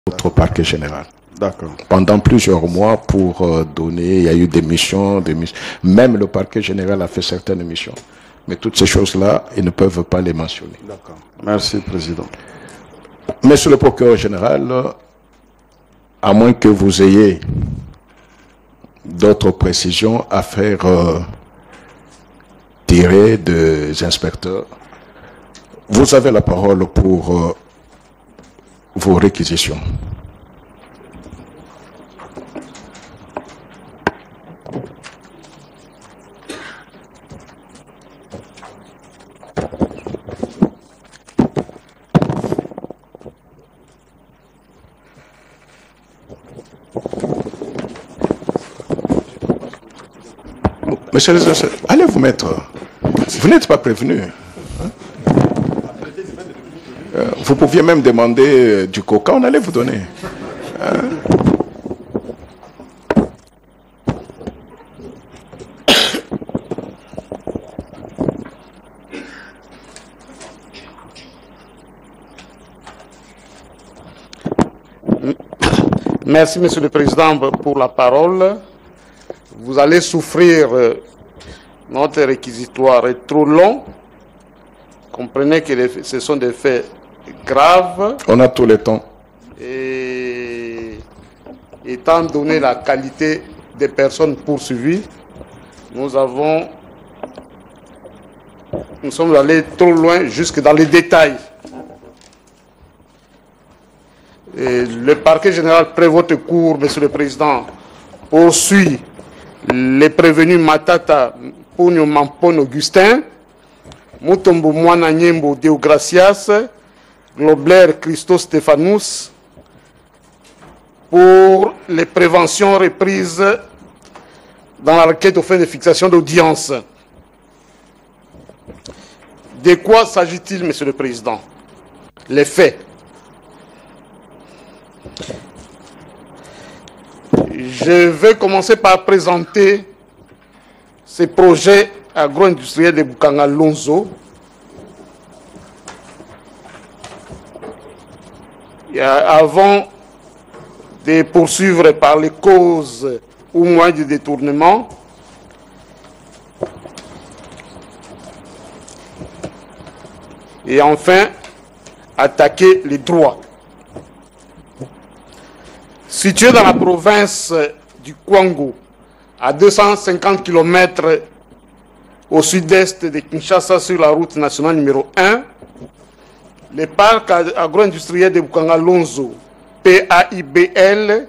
notre parquet général. D'accord. Pendant plusieurs mois pour donner, il y a eu des missions, même le parquet général a fait certaines missions. Mais toutes ces choses-là, ils ne peuvent pas les mentionner. D'accord. Merci, Président. Monsieur le procureur général, à moins que vous ayez d'autres précisions à faire tirer des inspecteurs, vous avez la parole pour vos réquisitions. Monsieur le juge, allez vous mettre. Vous n'êtes pas prévenu. Vous pouviez même demander du coca, on allait vous donner. Merci, Monsieur le Président, pour la parole. Vous allez souffrir, notre réquisitoire est trop long. Comprenez que ce sont des faits graves. On a tout le temps. Et étant donné la qualité des personnes poursuivies, nous sommes allés trop loin, jusque dans les détails. Et le parquet général près votre cour, Monsieur le Président, poursuit les prévenus Matata Pogno Mampon Augustin, Mutombo Mwana Nyembo Deogracias, Globler Christo Stéphanous, pour les préventions reprises dans la requête aux fins de fixation d'audience. De quoi s'agit-il, Monsieur le Président? Les faits. Je vais commencer par présenter ces projets agro-industriels de Bukanga Lonzo. Avant de poursuivre par les causes ou moyens du détournement, et enfin attaquer les droits. Situé dans la province du Kwango, à 250 km au sud-est de Kinshasa sur la route nationale numéro 1, le parc agro-industriel de Bukanga Lonzo, PAIBL,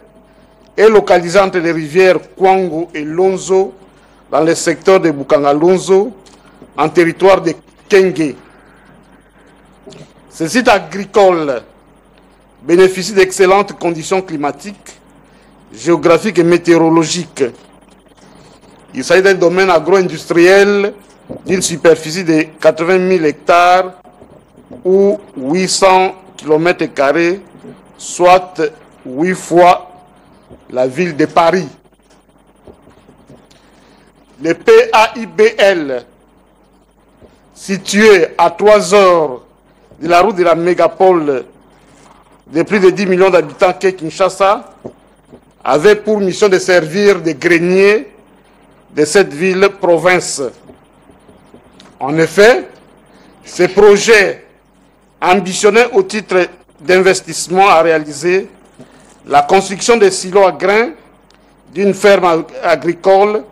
est localisé entre les rivières Kwango et Lonzo, dans le secteur de Bukanga Lonzo, en territoire de Kenge. Ce site agricole bénéficie d'excellentes conditions climatiques, géographiques et météorologiques. Il s'agit d'un domaine agro-industriel d'une superficie de 80 000 hectares ou 800 km², soit 8 fois la ville de Paris. Le PAIBL, situé à 3 heures de la route de la mégapole de plus de 10 millions d'habitants qu'est Kinshasa, avait pour mission de servir de grenier de cette ville-province. En effet, ce projet ambitionnait au titre d'investissement à réaliser la construction de silos à grains, d'une ferme agricole,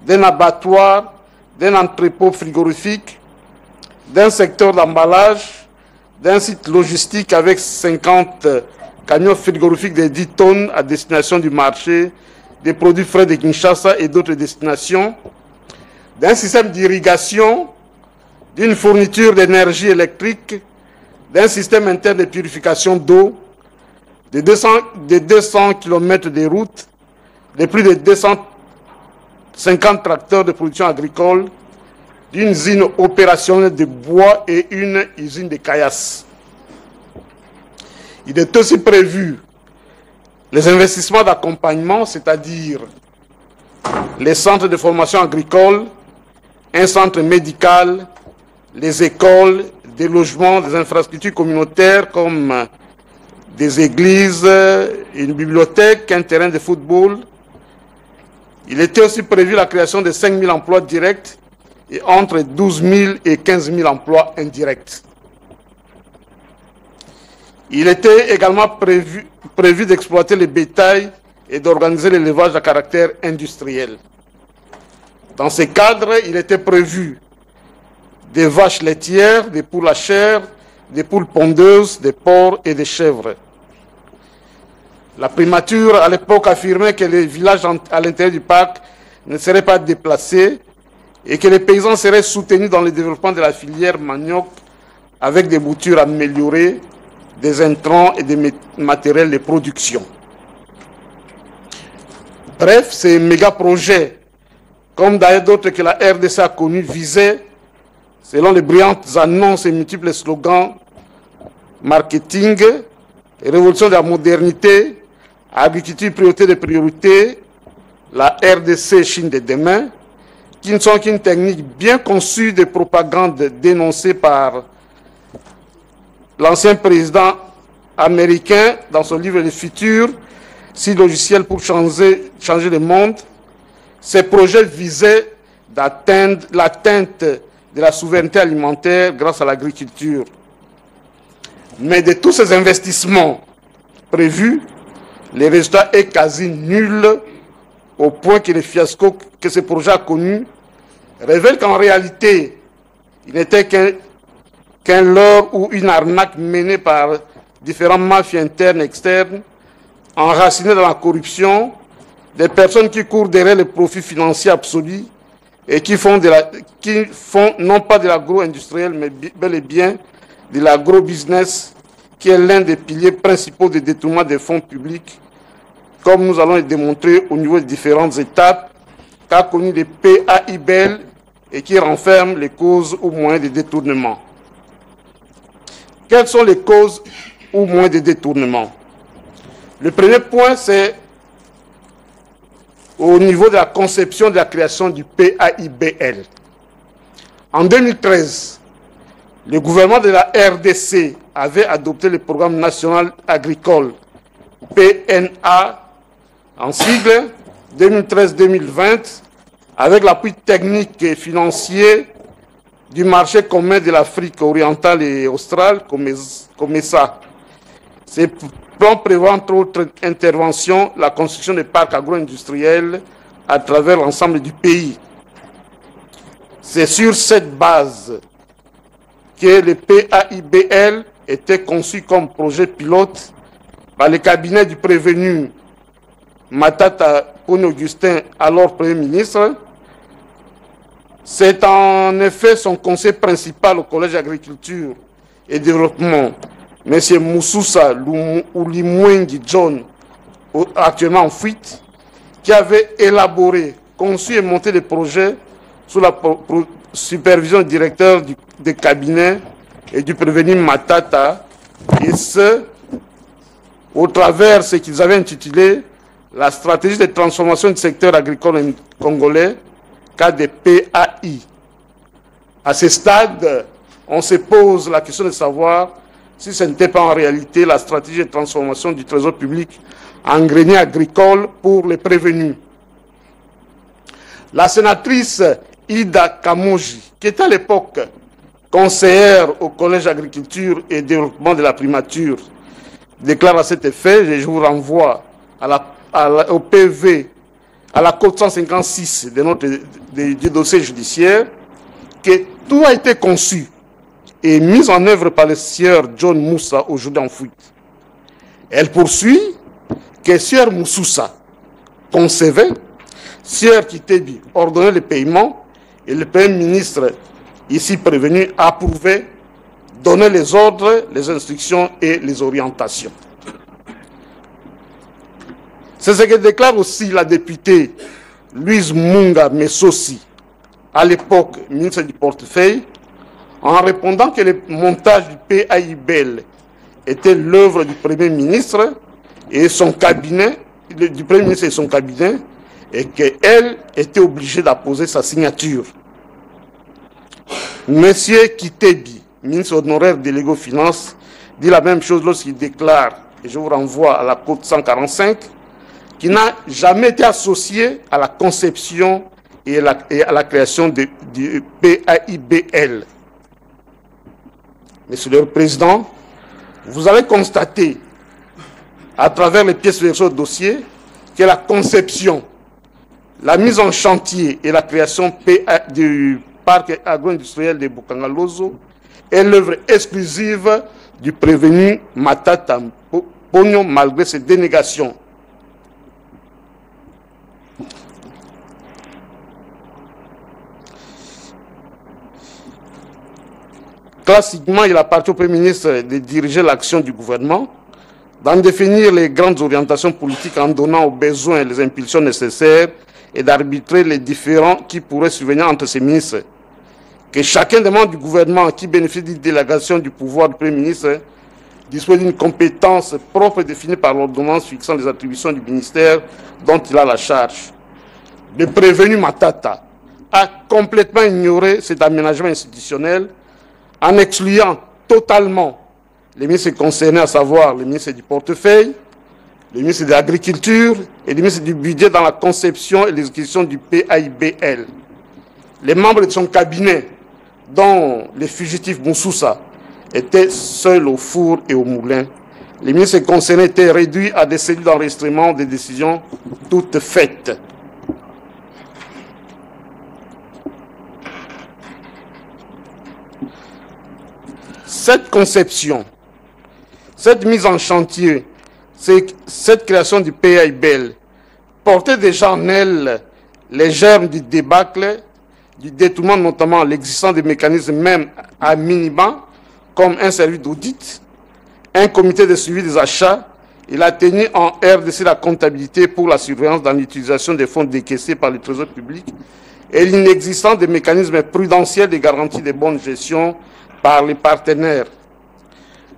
d'un abattoir, d'un entrepôt frigorifique, d'un secteur d'emballage, d'un site logistique avec 50 camions frigorifiques de 10 tonnes à destination du marché des produits frais de Kinshasa et d'autres destinations, d'un système d'irrigation, d'une fourniture d'énergie électrique, d'un système interne de purification d'eau, de 200 km de routes, de plus de 250 tracteurs de production agricole, d'une usine opérationnelle de bois et une usine de caillasse. Il est aussi prévu les investissements d'accompagnement, c'est-à-dire les centres de formation agricole, un centre médical, les écoles, des logements, des infrastructures communautaires comme des églises, une bibliothèque, un terrain de football. Il était aussi prévu la création de 5 000 emplois directs et entre 12 000 et 15 000 emplois indirects. Il était également prévu d'exploiter le bétail et d'organiser l'élevage à caractère industriel. Dans ce cadre, il était prévu des vaches laitières, des poules à chair, des poules pondeuses, des porcs et des chèvres. La primature, à l'époque, affirmait que les villages à l'intérieur du parc ne seraient pas déplacés et que les paysans seraient soutenus dans le développement de la filière manioc avec des boutures améliorées, des intrants et des matériels de production. Bref, ces méga-projets, comme d'ailleurs d'autres que la RDC a connus, visaient, selon les brillantes annonces et multiples slogans, marketing, révolution de la modernité, agriculture priorité des priorités, la RDC Chine de demain, qui ne sont qu'une technique bien conçue de propagande dénoncée par l'ancien président américain dans son livre Le futur, 6 logiciels pour changer le monde. Ces projets visaient l'atteinte de la souveraineté alimentaire grâce à l'agriculture. Mais de tous ces investissements prévus, le résultat est quasi nul, au point que le fiasco que ce projet a connu révèle qu'en réalité, il n'était qu'un leurre ou une arnaque menée par différentes mafias internes et externes, enracinées dans la corruption, des personnes qui courent derrière les profits financiers absolus et qui font non pas de l'agro-industriel, mais bel et bien de l'agro-business, qui est l'un des piliers principaux des détournements des fonds publics, comme nous allons le démontrer au niveau des différentes étapes qu'a connu les PAIBL et qui renferment les causes ou moyens de détournement. Quelles sont les causes ou moyens de détournement? Le premier point, c'est au niveau de la conception de la création du PAIBL. En 2013, le gouvernement de la RDC avait adopté le programme national agricole PNA, en sigle 2013-2020, avec l'appui technique et financier du marché commun de l'Afrique orientale et australe, COMESA. Ces plans prévoient entre autres interventions la construction de parcs agro-industriels à travers l'ensemble du pays. C'est sur cette base que le PAIBL était conçu comme projet pilote par le cabinet du prévenu Matata Poni-Augustin, alors Premier ministre. C'est en effet son conseil principal au Collège d'agriculture et développement, M. Moussousa Oulimwengi John, actuellement en fuite, qui avait élaboré, conçu et monté le projet sous la supervision du directeur des cabinets et du prévenu Matata, et ce, au travers de ce qu'ils avaient intitulé la stratégie de transformation du secteur agricole congolais, cas de PAI. À ce stade, on se pose la question de savoir si ce n'était pas en réalité la stratégie de transformation du trésor public en grenier agricole pour les prévenus. La sénatrice Ida Kamoji, qui était à l'époque conseillère au Collège d'agriculture et développement de la primature, déclare à cet effet, et je vous renvoie au PV, à la code 156 du dossier judiciaire, que tout a été conçu et mis en œuvre par le sieur John Moussa, aujourd'hui en fuite. Elle poursuit que sieur Moussoussa concevait, sieur Kitebi ordonnait le paiement et le Premier ministre, ici prévenu, approuvait, donnait les ordres, les instructions et les orientations. C'est ce que déclare aussi la députée Louise Munga Messosi, à l'époque ministre du portefeuille, en répondant que le montage du PAIBL était l'œuvre du Premier ministre et son cabinet, du Premier ministre et son cabinet, et qu'elle était obligée d'apposer sa signature. Monsieur Kitebi, ministre honoraire délégué aux finances, dit la même chose lorsqu'il déclare, et je vous renvoie à la code 145, qui n'a jamais été associé à la conception et à la création du PAIBL. Monsieur le Président, vous allez constater, à travers les pièces verso dossier, que la conception, la mise en chantier et la création du parc agro-industriel de Bokanga-Lozo est l'œuvre exclusive du prévenu Matata Pognon malgré ses dénégations. Classiquement, il appartient au Premier ministre de diriger l'action du gouvernement, d'en définir les grandes orientations politiques en donnant aux besoins les impulsions nécessaires et d'arbitrer les différends qui pourraient survenir entre ces ministres. Que chacun des membres du gouvernement qui bénéficie d'une délégation du pouvoir du Premier ministre dispose d'une compétence propre définie par l'ordonnance fixant les attributions du ministère dont il a la charge. Le prévenu Matata a complètement ignoré cet aménagement institutionnel en excluant totalement les ministres concernés, à savoir le ministre du portefeuille, le ministre de l'Agriculture et le ministre du Budget dans la conception et l'exécution du PAIBL. Les membres de son cabinet, dont les fugitifs Moussoussa, étaient seuls au four et au moulin. Les ministres concernés étaient réduits à des cellules d'enregistrement des décisions toutes faites. Cette conception, cette mise en chantier, cette création du PAIBL portait déjà en elle les germes du débâcle, du détournement, notamment l'existence des mécanismes même à minima, comme un service d'audit, un comité de suivi des achats. Il a tenu en RDC la comptabilité pour la surveillance dans l'utilisation des fonds décaissés par le Trésor public et l'inexistence des mécanismes prudentiels de garantie de bonne gestion par les partenaires.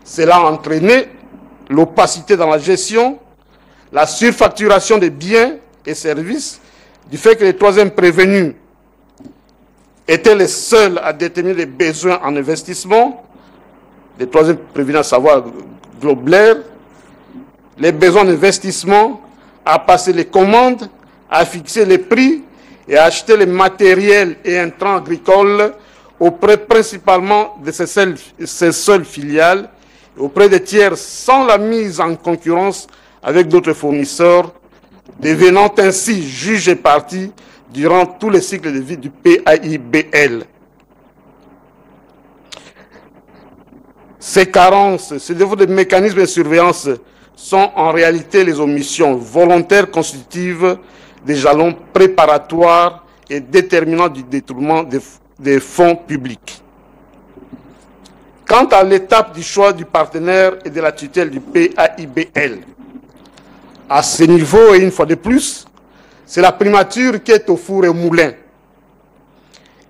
Cela a entraîné l'opacité dans la gestion, la surfacturation des biens et services, du fait que les troisièmes prévenus étaient les seuls à déterminer les besoins en investissement, les troisièmes prévenus à savoir Globler, les besoins en investissement, à passer les commandes, à fixer les prix et à acheter les matériels et intrants agricoles auprès principalement de ces seules filiales, auprès des tiers sans la mise en concurrence avec d'autres fournisseurs, devenant ainsi juge et partie durant tous les cycles de vie du PAIBL. Ces carences, ces défauts de mécanismes de surveillance sont en réalité les omissions volontaires constitutives des jalons préparatoires et déterminants du détournement des fonds publics. Quant à l'étape du choix du partenaire et de la tutelle du PAIBL, à ce niveau, et une fois de plus, c'est la primature qui est au four et au moulin.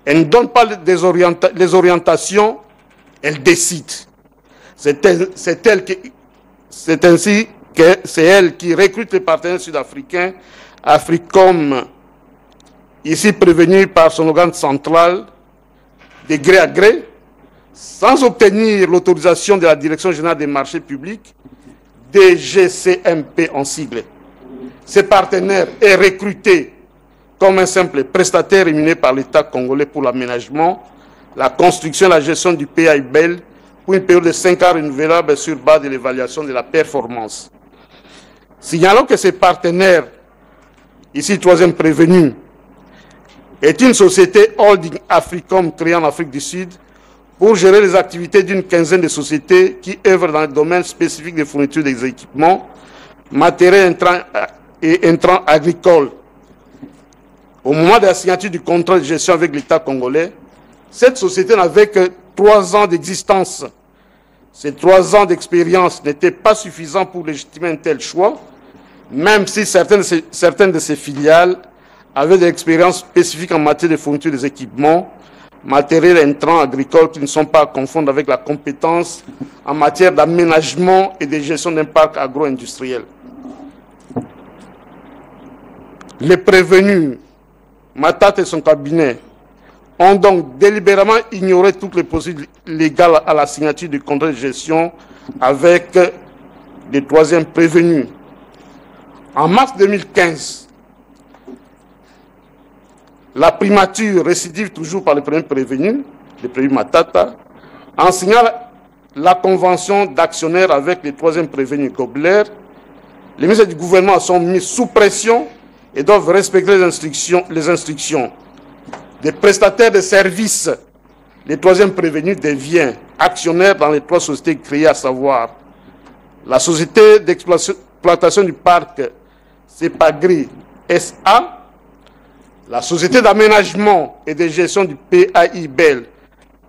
Elle ne donne pas les orientations, elle décide. C'est ainsi que c'est elle qui recrute les partenaires sud-africains, Africom, ici prévenu par son organe central, de gré à gré, sans obtenir l'autorisation de la Direction générale des marchés publics, DGCMP en sigle. Ces partenaires est recruté comme un simple prestataire rémunéré par l'État congolais pour l'aménagement, la construction et la gestion du PAIBL pour une période de 5 ans renouvelable sur base de l'évaluation de la performance. Signalons que ces partenaires, ici troisième prévenu, est une société holding Africom créée en Afrique du Sud pour gérer les activités d'une quinzaine de sociétés qui œuvrent dans le domaine spécifique des fournitures des équipements, matériels et intrants agricoles. Au moment de la signature du contrat de gestion avec l'État congolais, cette société n'avait que 3 ans d'existence. Ces 3 ans d'expérience n'étaient pas suffisants pour légitimer un tel choix, même si certaines de ces filiales avaient des expériences spécifiques en matière de fourniture des équipements, matériels et intrants agricoles qui ne sont pas à confondre avec la compétence en matière d'aménagement et de gestion d'un parc agro-industriel. Les prévenus, Matata et son cabinet, ont donc délibérément ignoré toutes les procédures légales à la signature du contrat de gestion avec des troisièmes prévenus. En mars 2015, la primature récidive toujours par le premier prévenu, le prévenu Matata, en signant la convention d'actionnaire avec les troisièmes prévenus Gobler. Les ministres du gouvernement sont mis sous pression et doivent respecter les instructions. Des prestataires de services, les troisièmes prévenus deviennent actionnaires dans les trois sociétés créées, à savoir la société d'exploitation du parc CEPAGRI SA, la société d'aménagement et de gestion du PAI-BEL,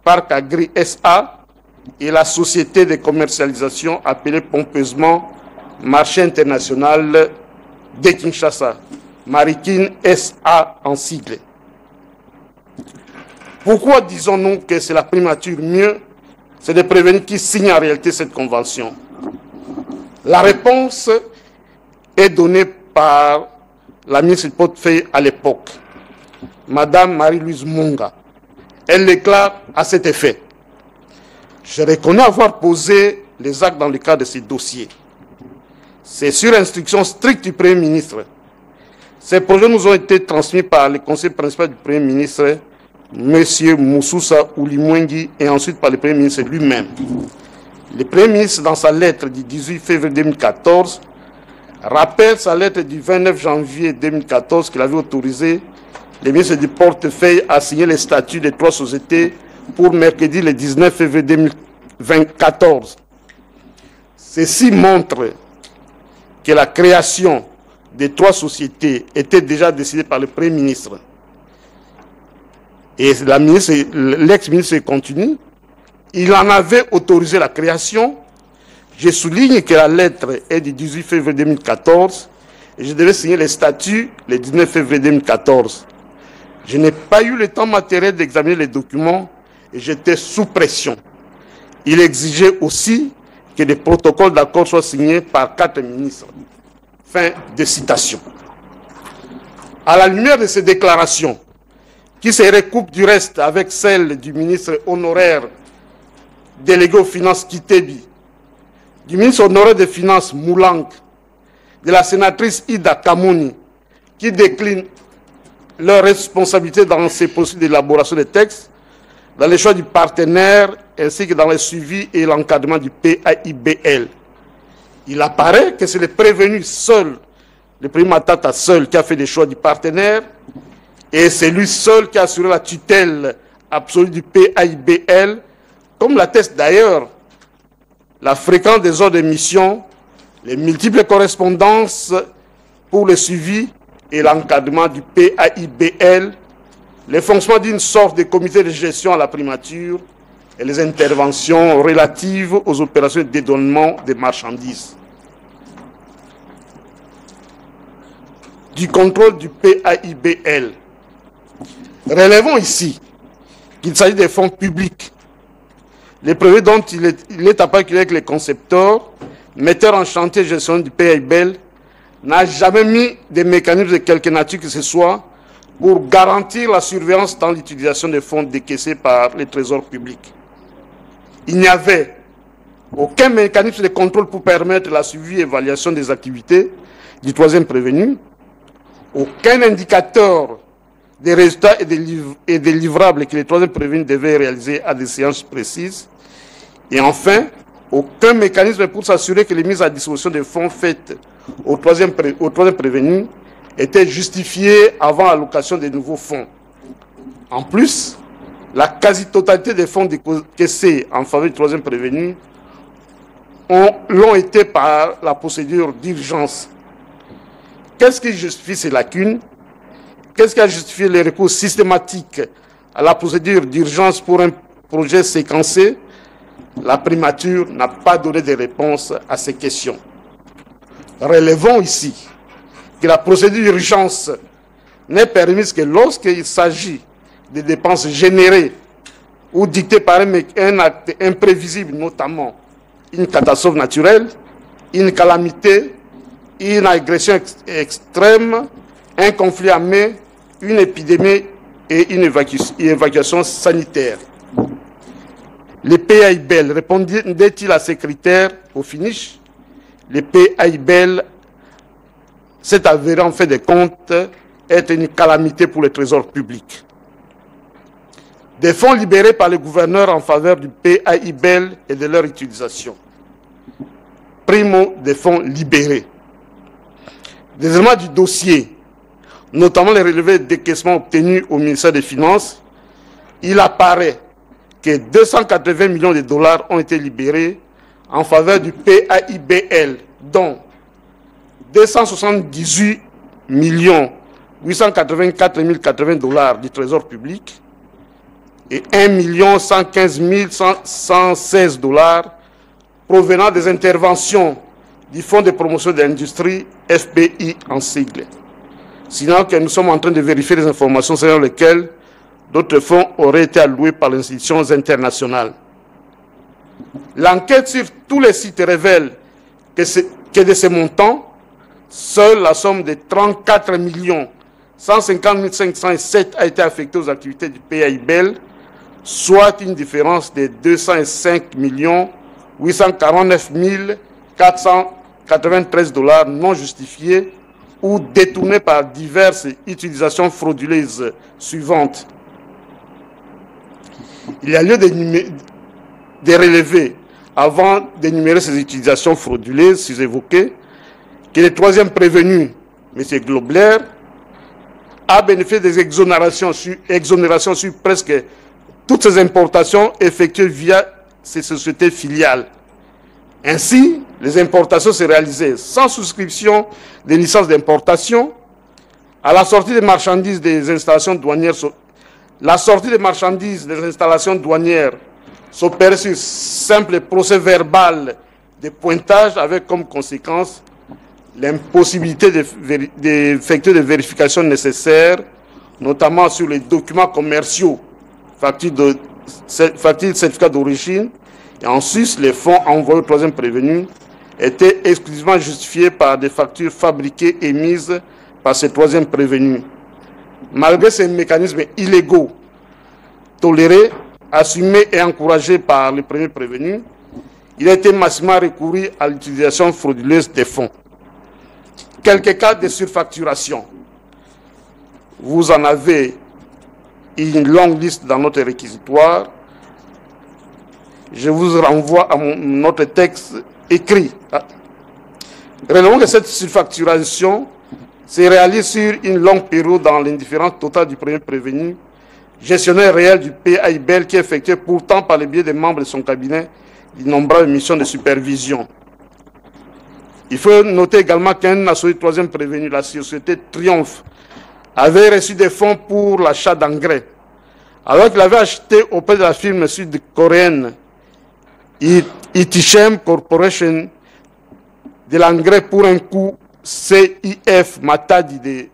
Parc Agri SA, et la société de commercialisation appelée pompeusement Marché international de Kinshasa, Marikin SA en sigle. Pourquoi disons-nous que c'est la primature mieux? C'est de prévenir qui signe en réalité cette convention. La réponse est donnée par la ministre du portefeuille à l'époque, Madame Marie-Louise Munga. Elle déclare à cet effet: je reconnais avoir posé les actes dans le cadre de ces dossiers. C'est sur instruction stricte du Premier ministre. Ces projets nous ont été transmis par le conseil principal du Premier ministre, M. Moussoussa Oulimwengi, et ensuite par le Premier ministre lui-même. Le Premier ministre, dans sa lettre du 18 février 2014, rappelle sa lettre du 29 janvier 2014 qu'il avait autorisé le ministre du portefeuille à signer les statuts des trois sociétés pour mercredi le 19 février 2014. Ceci montre que la création des trois sociétés était déjà décidée par le Premier ministre. Et l'ex-ministre continue, il en avait autorisé la création. Je souligne que la lettre est du 18 février 2014 et je devais signer les statuts le 19 février 2014. Je n'ai pas eu le temps matériel d'examiner les documents et j'étais sous pression. Il exigeait aussi que des protocoles d'accord soient signés par 4 ministres. Fin de citation. À la lumière de ces déclarations, qui se recoupent du reste avec celles du ministre honoraire délégué aux finances Kitebi, du ministre honoraire des finances Moulang, de la sénatrice Ida Kamouni, qui décline leur responsabilité dans ces processus d'élaboration des textes, dans les choix du partenaire, ainsi que dans le suivi et l'encadrement du PAI-BEL. Il apparaît que c'est le prévenu seul, le prévenu Matata seul, qui a fait les choix du partenaire, et c'est lui seul qui a assuré la tutelle absolue du PAI-BEL, comme l'atteste d'ailleurs la fréquence des ordres de mission, les multiples correspondances pour le suivi et l'encadrement du PAI-BEL, le fonctionnement d'une sorte de comité de gestion à la primature et les interventions relatives aux opérations de dédouanement des marchandises. Du contrôle du PAI-BEL. Relevons ici qu'il s'agit des fonds publics. Les projets dont il est apparu avec les concepteurs, metteurs en chantier et gestion du PAI-BEL, n'a jamais mis des mécanismes de quelque nature que ce soit pour garantir la surveillance dans l'utilisation des fonds décaissés par les trésors publics. Il n'y avait aucun mécanisme de contrôle pour permettre la suivi et évaluation des activités du troisième prévenu, aucun indicateur des résultats et des livrables que les troisième prévenus devaient réaliser à des séances précises, et enfin, aucun mécanisme pour s'assurer que les mises à disposition des fonds faites au troisième prévenu étaient justifiées avant l'allocation des nouveaux fonds. En plus, la quasi-totalité des fonds décaissés en faveur du troisième prévenu l'ont été par la procédure d'urgence. Qu'est-ce qui justifie ces lacunes? Qu'est-ce qui a justifié les recours systématiques à la procédure d'urgence pour un projet séquencé? La primature n'a pas donné de réponse à ces questions. Relevons ici que la procédure d'urgence n'est permise que lorsqu'il s'agit de dépenses générées ou dictées par un acte imprévisible, notamment une catastrophe naturelle, une calamité, une agression extrême, un conflit armé, une épidémie et une évacuation sanitaire. Le PAI-BEL répondait-il à ces critères au finish? le PAIBEL s'est avéré en fait de compte être une calamité pour le trésor public. Des fonds libérés par le gouverneur en faveur du PAIBEL et de leur utilisation. Primo, des fonds libérés. Des éléments du dossier, notamment les relevés de décaissement obtenus au ministère des Finances, il apparaît que 280 millions de dollars ont été libérés en faveur du PAIBL, dont 278 884 080 dollars du Trésor public et 1 115 116 dollars provenant des interventions du Fonds de promotion de l'industrie, FPI en sigle. Sinon que nous sommes en train de vérifier les informations selon lesquelles d'autres fonds auraient été alloués par les institutions internationales. L'enquête sur tous les sites révèle que de ces montants, seule la somme de 34 150 507 a été affectée aux activités du PAIBEL, soit une différence de 205 849 493 dollars non justifiés ou détournés par diverses utilisations frauduleuses suivantes. Il y a lieu de relever, avant d'énumérer ces utilisations frauduleuses sus-évoquées, que le troisième prévenu, M. Globler, a bénéficié des exonérations sur presque toutes ces importations effectuées via ces sociétés filiales. Ainsi, les importations se réalisaient sans souscription des licences d'importation. À la sortie des marchandises des installations douanières, s'opérait sur simple procès verbal de pointage avec comme conséquence l'impossibilité d'effectuer des vérifications nécessaires, notamment sur les documents commerciaux, factures, certificats d'origine. Et ensuite, les fonds envoyés au troisième prévenu étaient exclusivement justifiés par des factures fabriquées et émises par ce troisième prévenu. Malgré ces mécanismes illégaux, tolérés, assumés et encouragés par le premier prévenu, il a été massivement recouru à l'utilisation frauduleuse des fonds. Quelques cas de surfacturation. Vous en avez une longue liste dans notre réquisitoire. Je vous renvoie à notre texte écrit. Relevons que cette surfacturation se réalise sur une longue période dans l'indifférence totale du premier prévenu, gestionnaire réel du PAIBEL qui effectuait pourtant par le biais des membres de son cabinet d'innombrables missions de supervision. Il faut noter également qu'un associé du troisième prévenu, la société Triomphe, avait reçu des fonds pour l'achat d'engrais. Alors qu'il avait acheté auprès de la firme sud-coréenne Itichem Corporation de l'engrais pour un coût CIF Matadi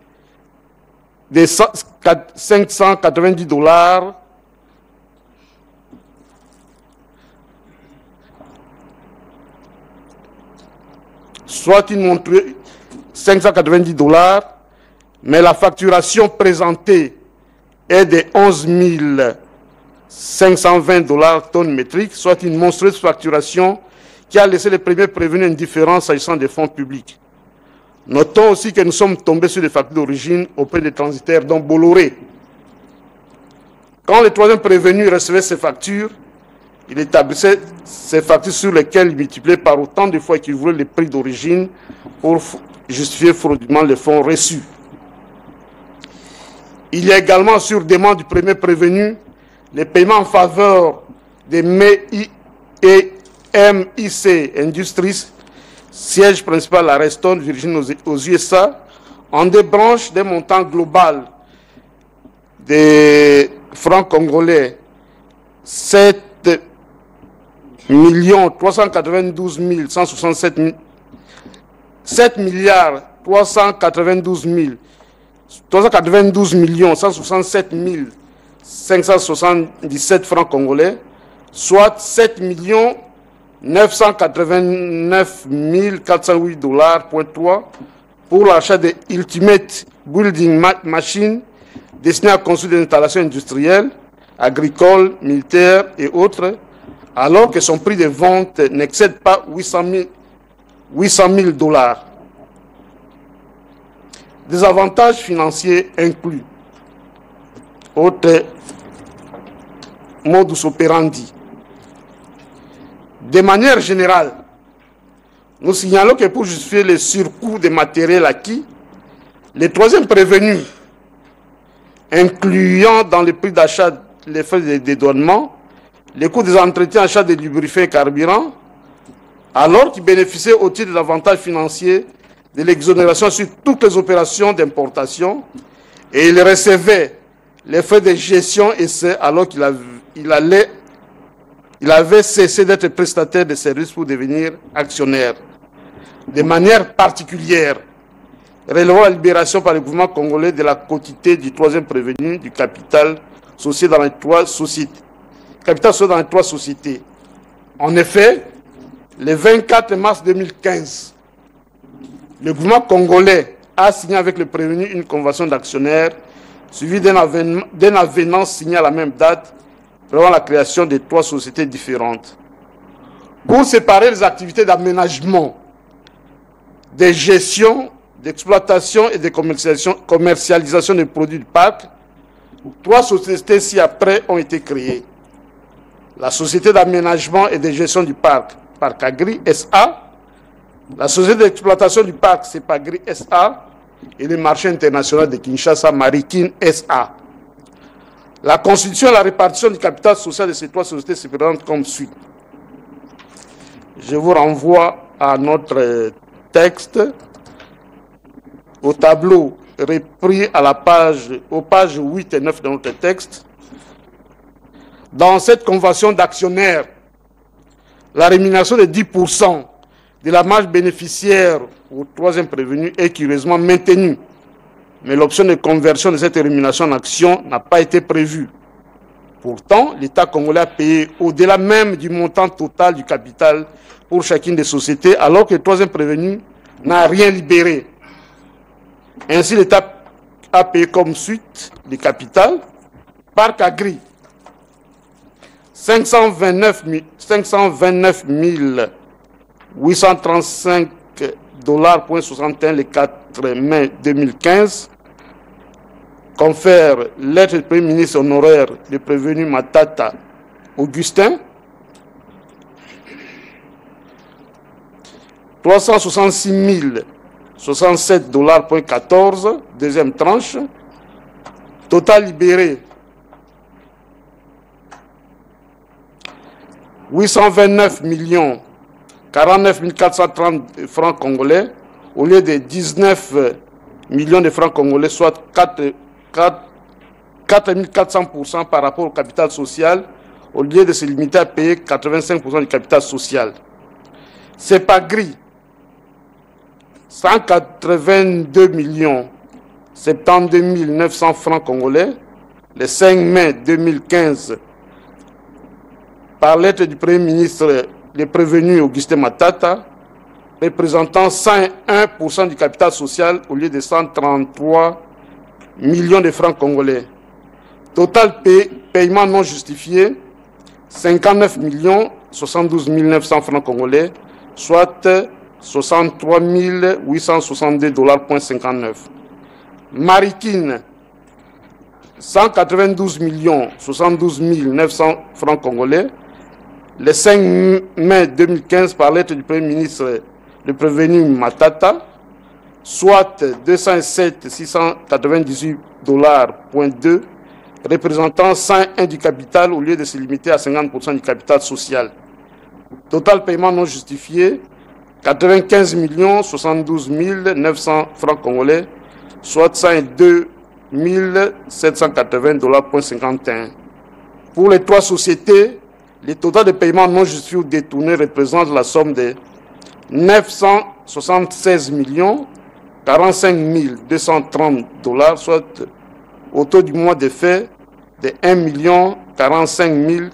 de 590 dollars, soit une montre 590 dollars, mais la facturation présentée est de 11 520 dollars tonnes métriques, soit une monstrueuse facturation qui a laissé les premiers prévenus indifférents s'agissant des fonds publics. Notons aussi que nous sommes tombés sur des factures d'origine auprès des transitaires, dont Bolloré. Quand le troisième prévenu recevait ces factures, il établissait ces factures sur lesquelles il multipliait par autant de fois qu'il voulait les prix d'origine pour justifier frauduleusement les fonds reçus. Il y a également sur demande du premier prévenu les paiements en faveur des MIC Industries, siège principal à Reston, Virginie aux USA, en des branches d'un montant global des francs congolais 7 392 167 7 milliards 392 167 577 francs congolais, soit 7 989 408 $, pour l'achat de Ultimate Building Machine destinées à construire des installations industrielles, agricoles, militaires et autres, alors que son prix de vente n'excède pas 800 800 000 $. Des avantages financiers inclus. Autre modus operandi. De manière générale, nous signalons que pour justifier le surcoût des matériels acquis, les troisièmes prévenus, incluant dans le prix d'achat les frais de dédouanement, les coûts des entretiens, achats de lubrifiants et carburants, alors qu'ils bénéficiaient au titre de l'avantage financier de l'exonération sur toutes les opérations d'importation, et ils recevaient les frais de gestion et c'est alors qu'il avait cessé d'être prestataire de services pour devenir actionnaire. De manière particulière, relevant la libération par le gouvernement congolais de la quotité du troisième prévenu du capital associé dans les trois sociétés. En effet, le 24 mars 2015, le gouvernement congolais a signé avec le prévenu une convention d'actionnaires suivie d'un avenant signé à la même date prévoyant la création de trois sociétés différentes. Pour séparer les activités d'aménagement, de gestion, d'exploitation et de commercialisation des produits du parc, trois sociétés ci-après ont été créées. La société d'aménagement et de gestion du parc, Parc Agri SA, la société d'exploitation du parc, CEPAGRI SA, et le marché international de Kinshasa, Marikin SA. La constitution et la répartition du capital social de ces trois sociétés se présentent comme suit. Je vous renvoie à notre texte, au tableau repris à aux pages 8 et 9 de notre texte. Dans cette convention d'actionnaires, la rémunération de 10% de la marge bénéficiaire au troisième prévenu est curieusement maintenue. Mais l'option de conversion de cette rémunération en action n'a pas été prévue. Pourtant, l'État congolais a payé au-delà même du montant total du capital pour chacune des sociétés, alors que le troisième prévenu n'a rien libéré. Ainsi, l'État a payé comme suite du capital, Parc Agri, 529 835 $,61 le 4 mai 2015, confère lettre du Premier ministre honoraire du prévenu Matata Augustin, 366 067 $,14, deuxième tranche, total libéré 829 49 430 francs congolais au lieu de 19 millions de francs congolais, soit 4400% par rapport au capital social, au lieu de se limiter à payer 85% du capital social. CEPAGRI, 182 072 900 francs congolais, le 5 mai 2015, par lettre du Premier ministre, le prévenu Augustin Matata, représentant 101% du capital social au lieu de 133 millions de francs congolais. Total paiement non justifié, 59 072 900 francs congolais, soit 63 862 $,59. Marikin, 192 072 900 francs congolais, le 5 mai 2015 par lettre du Premier ministre, le prévenu Matata, soit 207 698 $,2, représentant 101 du capital au lieu de se limiter à 50% du capital social. Total paiement non justifié, 95 072 900 francs congolais, soit 102 780 $,51. Pour les trois sociétés, le total de paiements non justifiés ou détournés représente la somme de 976 45 230 $, soit au taux du mois de fait de 1 45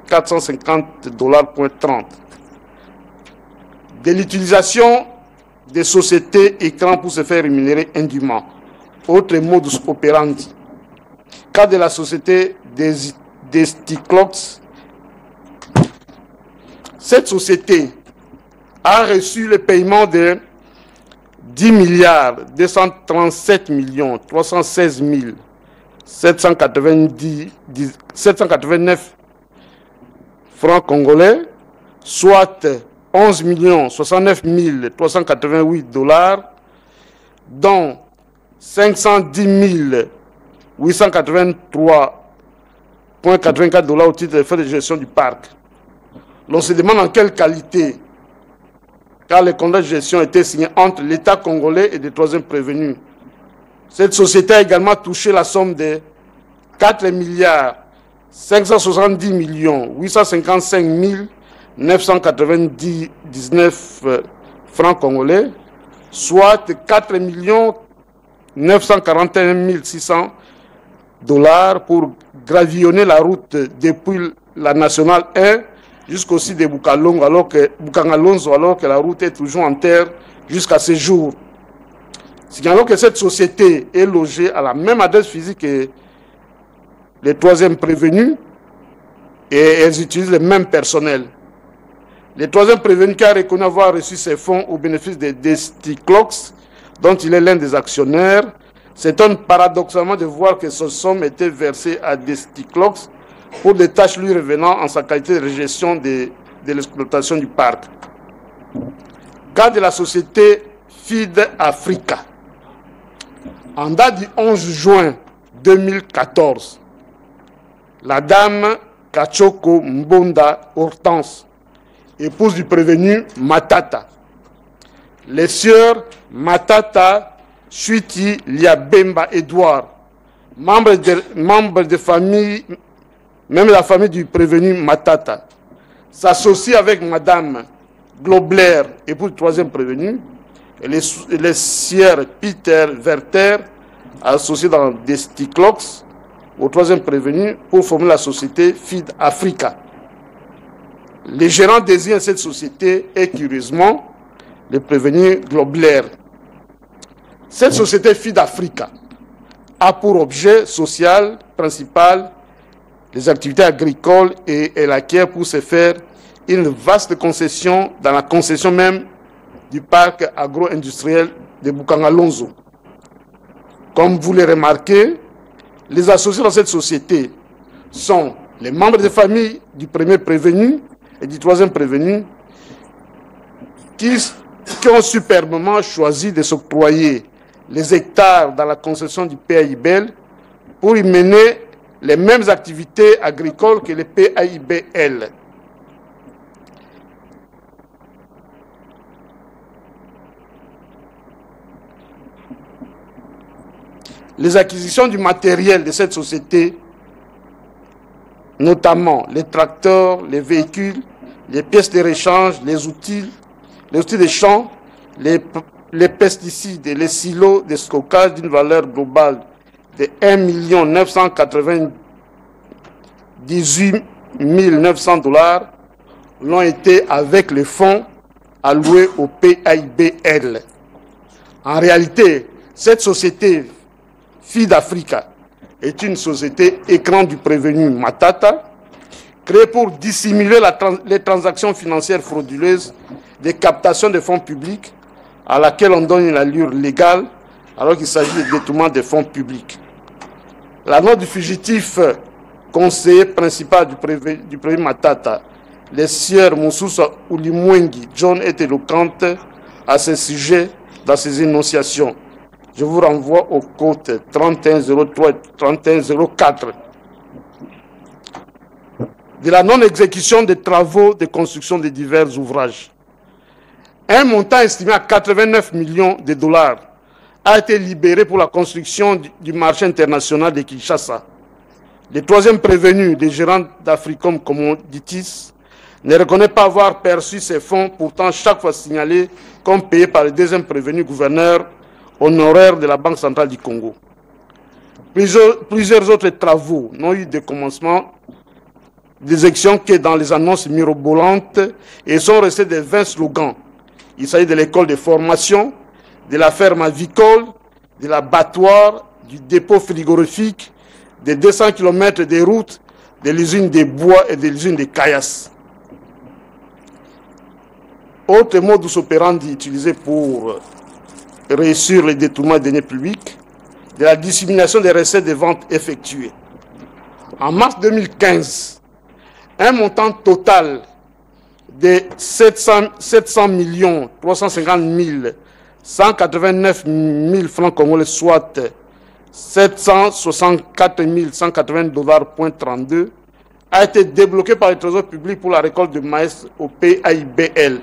450 $,30. De l'utilisation des sociétés écrans pour se faire rémunérer indûment. Autre modus operandi. Cas de la société des Sticlox. Cette société a reçu le paiement de 10 milliards 237 millions 316 789 francs congolais, soit 11 69 388 $, dont 510 883,84 $ au titre des frais de gestion du parc. L'on se demande en quelle qualité, car les contrats de gestion étaient signés entre l'État congolais et des troisièmes prévenus. Cette société a également touché la somme de 4 milliards 570 855 999 francs congolais, soit 4 941 600 $ pour gravillonner la route depuis la nationale 1 jusqu'au site de Bukangalonzo, alors que la route est toujours en terre jusqu'à ce jour. Signalons que cette société est logée à la même adresse physique que les troisièmes prévenus et elles utilisent le même personnel. Les troisièmes prévenus qui a reconnu avoir reçu ces fonds au bénéfice de Desticlox, dont il est l'un des actionnaires, s'étonne paradoxalement de voir que ce somme était versé à Desticlox pour des tâches lui revenant en sa qualité de gestion de l'exploitation du parc. Cas de la société FID Africa. En date du 11 juin 2014, la dame Kachoko Mbonda Hortense, épouse du prévenu Matata, les sœurs Matata Chuiti Liabemba Edouard, membres de famille, même la famille du prévenu Matata, s'associent avec Madame Globler, épouse du troisième prévenu, et les sœurs Peter Werther, associés dans Desticlox, au troisième prévenu, pour former la société FID Africa. Les gérants désignent cette société et curieusement le prévenu Globler. Cette société FID Africa a pour objet social principal les activités agricoles et elle acquiert pour ce faire une vaste concession dans la concession même du parc agro-industriel de Bukangalonzo. Comme vous le remarquez, les associés dans cette société sont les membres de famille du premier prévenu et du troisième prévenu qui ont superbement choisi de s'octroyer les hectares dans la concession du PAIBL pour y mener les mêmes activités agricoles que le PAIBL. Les acquisitions du matériel de cette société, notamment les tracteurs, les véhicules, les pièces de rechange, les outils de champ, les pesticides et les silos de stockage d'une valeur globale de 1 998 900 $, l'ont été avec les fonds alloués au PAIBL. En réalité, cette société FID Africa est une société écran du prévenu Matata, créée pour dissimuler les transactions financières frauduleuses des captations de fonds publics à laquelle on donne une allure légale alors qu'il s'agit de détournement des fonds publics. La note du fugitif conseiller principal du prévenu Matata, les sieurs Moussoussa Oulimwengi, John, est éloquente à ce sujet dans ses énonciations. Je vous renvoie aux côtes 3103 et 3104. De la non-exécution des travaux de construction de divers ouvrages. Un montant estimé à 89 millions de $, a été libéré pour la construction du marché international de Kinshasa. Le troisième prévenu des gérants d'Africom Commodities ne reconnaît pas avoir perçu ces fonds, pourtant chaque fois signalés comme payés par le deuxième prévenu gouverneur honoraire de la Banque centrale du Congo. Plusieurs autres travaux n'ont eu de commencement d'exécution que dans les annonces mirobolantes et sont restés des 20 slogans. Il s'agit de l'école de formation, de la ferme avicole, de l'abattoir, du dépôt frigorifique, des 200 km de routes, de l'usine de bois et de l'usine de caillasse. Autre modus operandi utilisé pour réussir les détournements des deniers publics, de la dissémination des recettes des ventes effectuées. En mars 2015, un montant total de 700 350 189 000 francs congolais, soit 764 180 $.32, a été débloqué par le Trésor public pour la récolte de maïs au PAIBL.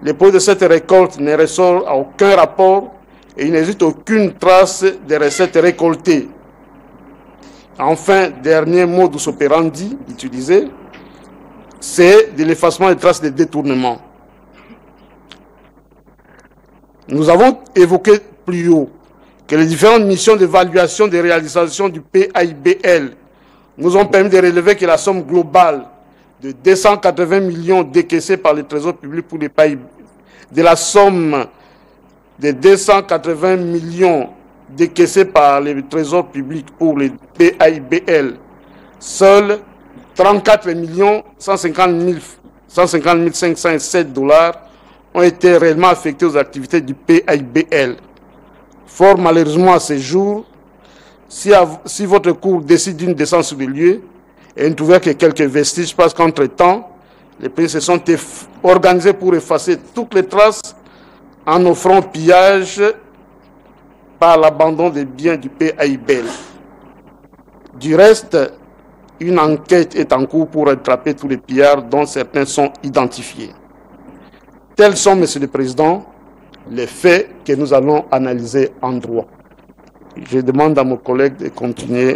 Le produit de cette récolte ne ressort à aucun rapport et il n'existe aucune trace des recettes récoltées. Enfin, dernier modus operandi utilisé, c'est de l'effacement des traces de détournement. Nous avons évoqué plus haut que les différentes missions d'évaluation des réalisations du PAIBL nous ont permis de relever que la somme globale de 280 millions décaissés par le Trésor public pour les PAIBL, de la somme de 280 millions décaissés par le Trésor public pour les PAIBL, seuls 34 150 507 $ ont été réellement affectés aux activités du PAIBL. Fort malheureusement à ce jour, si votre cour décide d'une descente sur les lieux, et ne trouvait que quelques vestiges parce qu'entre-temps, les pays se sont organisés pour effacer toutes les traces en offrant pillage par l'abandon des biens du PAIBL. Du reste, une enquête est en cours pour attraper tous les pillards dont certains sont identifiés. Tels sont, Monsieur le Président, les faits que nous allons analyser en droit. Je demande à mon collègue de continuer